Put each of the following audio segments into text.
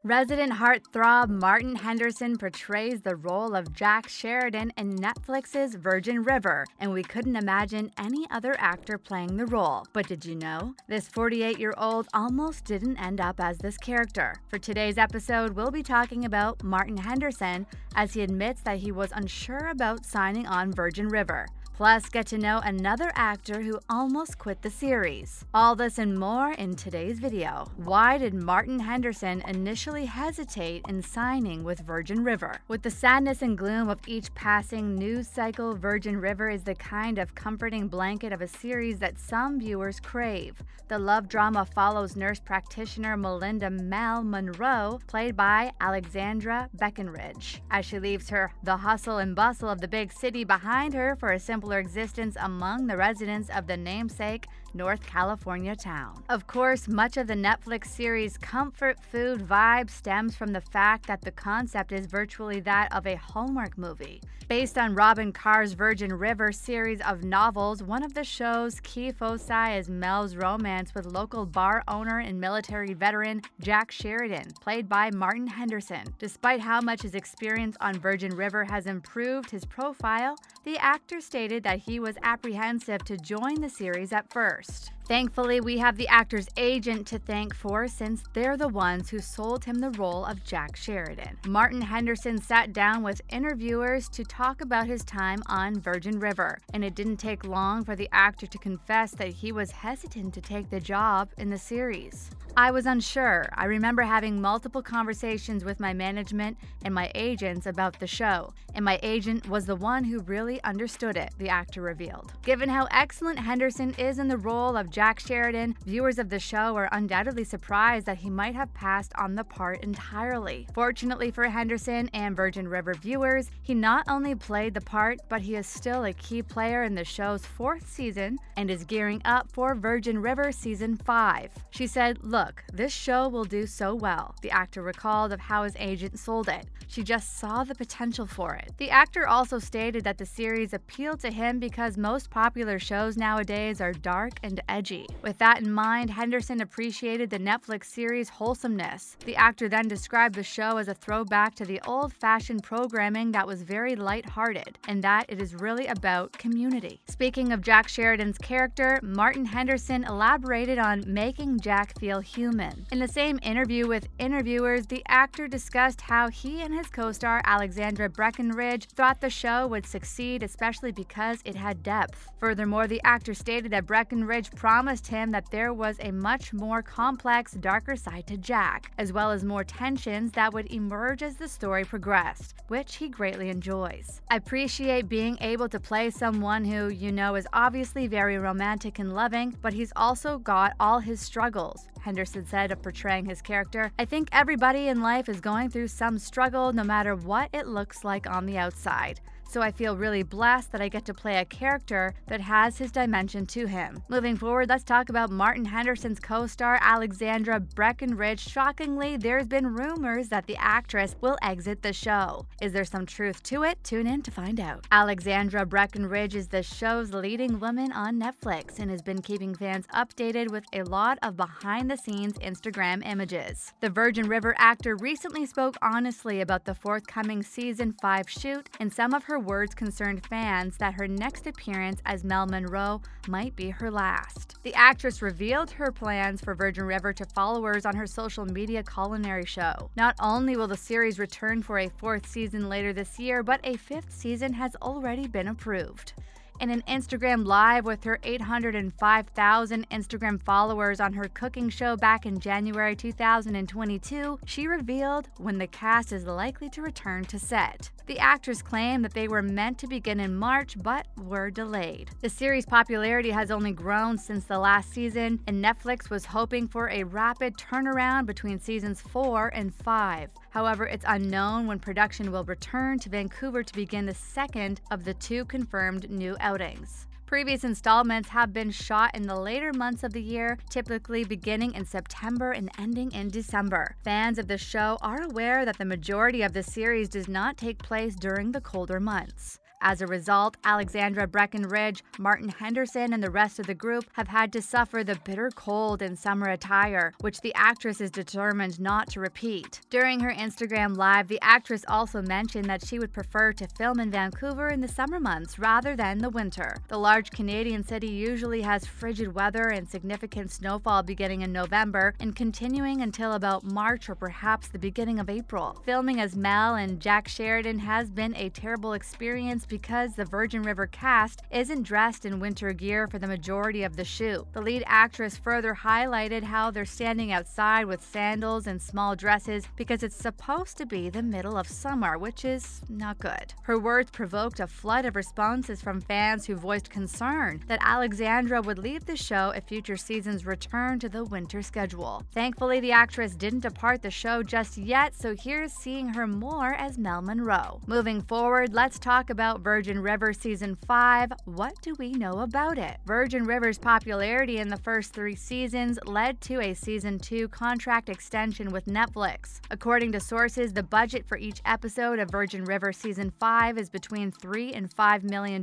Resident heartthrob Martin Henderson portrays the role of Jack Sheridan in Netflix's Virgin River, and we couldn't imagine any other actor playing the role. But did you know? This 48-year-old almost didn't end up as this character. For today's episode, we'll be talking about Martin Henderson as he admits that he was unsure about signing on Virgin River. Plus, get to know another actor who almost quit the series. All this and more in today's video. Why did Martin Henderson initially hesitate in signing with Virgin River? With the sadness and gloom of each passing news cycle, Virgin River is the kind of comforting blanket of a series that some viewers crave. The love drama follows nurse practitioner Melinda Mel Monroe, played by Alexandra Breckenridge, as she leaves the hustle and bustle of the big city behind her for a simpler existence among the residents of the namesake North California town. Of course, much of the Netflix series' comfort food vibe stems from the fact that the concept is virtually that of a Hallmark movie. Based on Robin Carr's Virgin River series of novels, one of the show's key foci is Mel's romance with local bar owner and military veteran Jack Sheridan, played by Martin Henderson. Despite how much his experience on Virgin River has improved his profile, the actor stated that he was apprehensive to join the series at first. Thankfully, we have the actor's agent to thank for, since they're the ones who sold him the role of Jack Sheridan. Martin Henderson sat down with interviewers to talk about his time on Virgin River, and it didn't take long for the actor to confess that he was hesitant to take the job in the series. "I was unsure. I remember having multiple conversations with my management and my agents about the show, and my agent was the one who really understood it," the actor revealed. Given how excellent Henderson is in the role of Jack Sheridan, viewers of the show are undoubtedly surprised that he might have passed on the part entirely. Fortunately for Henderson and Virgin River viewers, he not only played the part, but he is still a key player in the show's 4th season and is gearing up for Virgin River Season 5. She said, "Look, this show will do so well." The actor recalled of how his agent sold it. "She just saw the potential for it." The actor also stated that the series appealed to him because most popular shows nowadays are dark and edgy. With that in mind, Henderson appreciated the Netflix series' wholesomeness. The actor then described the show as a throwback to the old-fashioned programming that was very lighthearted, and that it is really about community. Speaking of Jack Sheridan's character, Martin Henderson elaborated on making Jack feel human. In the same interview with interviewers, the actor discussed how he and his co-star Alexandra Breckenridge thought the show would succeed, especially because it had depth. Furthermore, the actor stated that Breckenridge promised him that there was a much more complex, darker side to Jack, as well as more tensions that would emerge as the story progressed, which he greatly enjoys. "I appreciate being able to play someone who, is obviously very romantic and loving, but he's also got all his struggles," Henderson said of portraying his character. "I think everybody in life is going through some struggle, no matter what it looks like on the outside. So I feel really blessed that I get to play a character that has his dimension to him." Moving forward, let's talk about Martin Henderson's co-star Alexandra Breckenridge. Shockingly, there's been rumors that the actress will exit the show. Is there some truth to it? Tune in to find out. Alexandra Breckenridge is the show's leading woman on Netflix and has been keeping fans updated with a lot of behind-the-scenes Instagram images. The Virgin River actor recently spoke honestly about the forthcoming Season 5 shoot, and some of her words concerned fans that her next appearance as Mel Monroe might be her last. The actress revealed her plans for Virgin River to followers on her social media culinary show. Not only will the series return for a 4th season later this year, but a 5th season has already been approved. In an Instagram Live with her 805,000 Instagram followers on her cooking show back in January 2022, she revealed when the cast is likely to return to set. The actress claimed that they were meant to begin in March, but were delayed. The series' popularity has only grown since the last season, and Netflix was hoping for a rapid turnaround between seasons 4 and 5. However, it's unknown when production will return to Vancouver to begin the second of the 2 confirmed new outings. Previous installments have been shot in the later months of the year, typically beginning in September and ending in December. Fans of the show are aware that the majority of the series does not take place during the colder months. As a result, Alexandra Breckenridge, Martin Henderson, and the rest of the group have had to suffer the bitter cold in summer attire, which the actress is determined not to repeat. During her Instagram Live, the actress also mentioned that she would prefer to film in Vancouver in the summer months rather than the winter. The large Canadian city usually has frigid weather and significant snowfall beginning in November and continuing until about March or perhaps the beginning of April. Filming as Mel and Jack Sheridan has been a terrible experience because the Virgin River cast isn't dressed in winter gear for the majority of the shoot. The lead actress further highlighted how they're standing outside with sandals and small dresses because it's supposed to be the middle of summer, which is not good. Her words provoked a flood of responses from fans who voiced concern that Alexandra would leave the show if future seasons return to the winter schedule. Thankfully, the actress didn't depart the show just yet, so here's seeing her more as Mel Monroe. Moving forward, let's talk about Virgin River Season 5. What do we know about it? Virgin River's popularity in the first 3 seasons led to a Season 2 contract extension with Netflix. According to sources, the budget for each episode of Virgin River Season 5 is between $3 and $5 million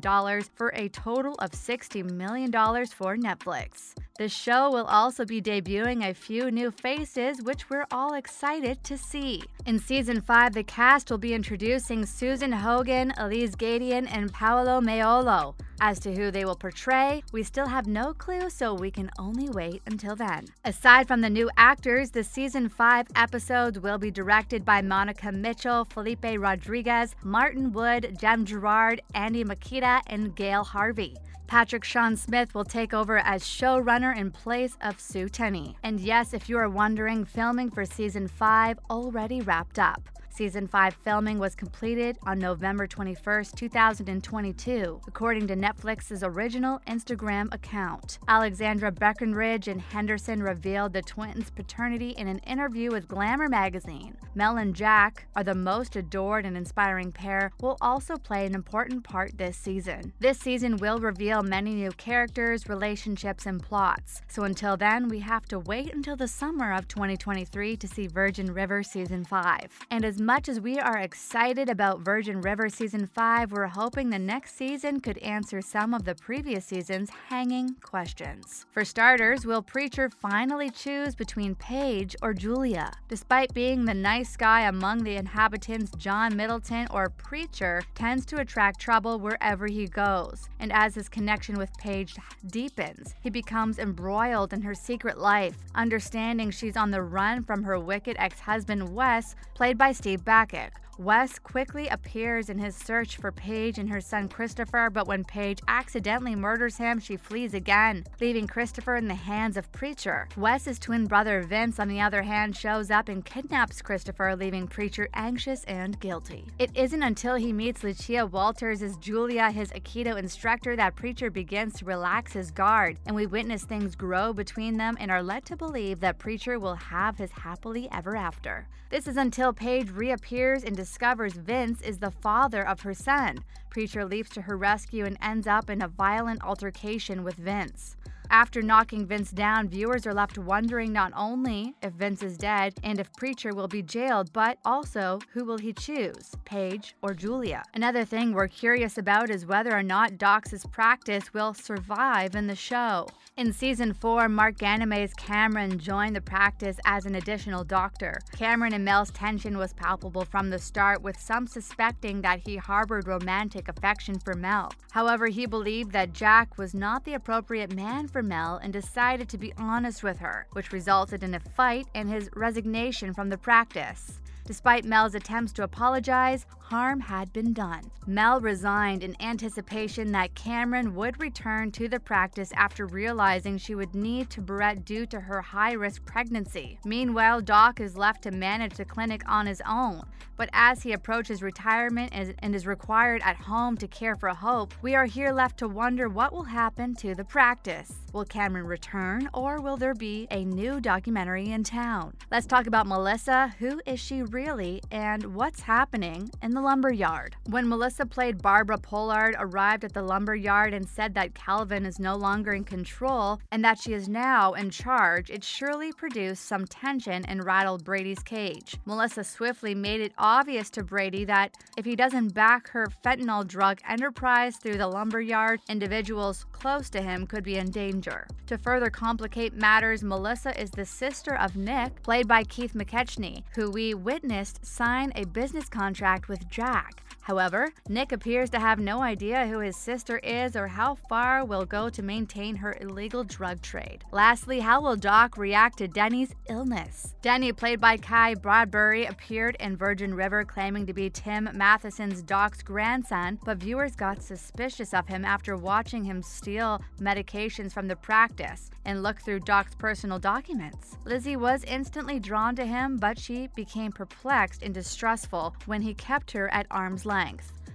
for a total of $60 million for Netflix. The show will also be debuting a few new faces, which we're all excited to see. In Season 5, the cast will be introducing Susan Hogan, Elise Gadian, and Paolo Maiolo. As to who they will portray, we still have no clue, so we can only wait until then. Aside from the new actors, the Season 5 episodes will be directed by Monica Mitchell, Felipe Rodriguez, Martin Wood, Jem Gerard, Andy Makita, and Gail Harvey. Patrick Sean Smith will take over as showrunner in place of Sue Tenney. And yes, if you are wondering, filming for Season 5 already wrapped up. Season 5 filming was completed on November 21, 2022, according to Netflix's original Instagram account. Alexandra Breckenridge and Henderson revealed the twins' paternity in an interview with Glamour magazine. Mel and Jack are the most adored and inspiring pair, will also play an important part this season. This season will reveal many new characters, relationships, and plots. So until then, we have to wait until the summer of 2023 to see Virgin River Season 5. And as much as we are excited about Virgin River Season 5, we're hoping the next season could answer some of the previous season's hanging questions. For starters, will Preacher finally choose between Paige or Julia? Despite being the nice guy among the inhabitants, John Middleton, or Preacher, tends to attract trouble wherever he goes. And as his connection with Paige deepens, he becomes embroiled in her secret life. Understanding she's on the run from her wicked ex-husband Wes, played by Steve Backick, Wes quickly appears in his search for Paige and her son Christopher, but when Paige accidentally murders him, she flees again, leaving Christopher in the hands of Preacher. Wes's twin brother Vince, on the other hand, shows up and kidnaps Christopher, leaving Preacher anxious and guilty. It isn't until he meets Lucia Walters as Julia, his Aikido instructor, that Preacher begins to relax his guard, and we witness things grow between them and are led to believe that Preacher will have his happily ever after. This is until Paige reappears and discovers Vince is the father of her son. Preacher leaps to her rescue and ends up in a violent altercation with Vince. After knocking Vince down, viewers are left wondering not only if Vince is dead and if Preacher will be jailed, but also who will he choose, Paige or Julia? Another thing we're curious about is whether or not Dox's practice will survive in the show. In Season 4, Mark Ganymede's Cameron joined the practice as an additional doctor. Cameron and Mel's tension was palpable from the start, with some suspecting that he harbored romantic affection for Mel. However, he believed that Jack was not the appropriate man for Mel and decided to be honest with her, which resulted in a fight and his resignation from the practice. Despite Mel's attempts to apologize, harm had been done. Mel resigned in anticipation that Cameron would return to the practice after realizing she would need to barrette due to her high-risk pregnancy. Meanwhile, Doc is left to manage the clinic on his own. But as he approaches retirement and is required at home to care for Hope, we are here left to wonder what will happen to the practice. Will Cameron return, or will there be a new documentary in town? Let's talk about Melissa. Who is she really, and what's happening in the lumberyard. When Melissa played Barbara Pollard arrived at the lumberyard and said that Calvin is no longer in control and that she is now in charge, it surely produced some tension and rattled Brady's cage. Melissa swiftly made it obvious to Brady that if he doesn't back her fentanyl drug enterprise through the lumberyard, individuals close to him could be in danger. To further complicate matters, Melissa is the sister of Nick, played by Keith McKechnie, who we witnessed sign a business contract with Jack. However, Nick appears to have no idea who his sister is or how far will go to maintain her illegal drug trade. Lastly, how will Doc react to Denny's illness? Denny, played by Kai Bradbury, appeared in Virgin River claiming to be Tim Matheson's Doc's grandson, but viewers got suspicious of him after watching him steal medications from the practice and look through Doc's personal documents. Lizzie was instantly drawn to him, but she became perplexed and distrustful when he kept her at arm's length.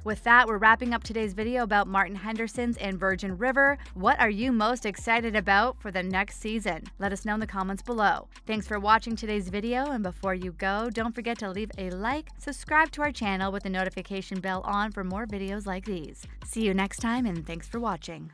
With that, we're wrapping up today's video about Martin Henderson's and Virgin River. What are you most excited about for the next season? Let us know in the comments below. Thanks for watching today's video, and before you go, don't forget to leave a like, subscribe to our channel with the notification bell on for more videos like these. See you next time, and thanks for watching.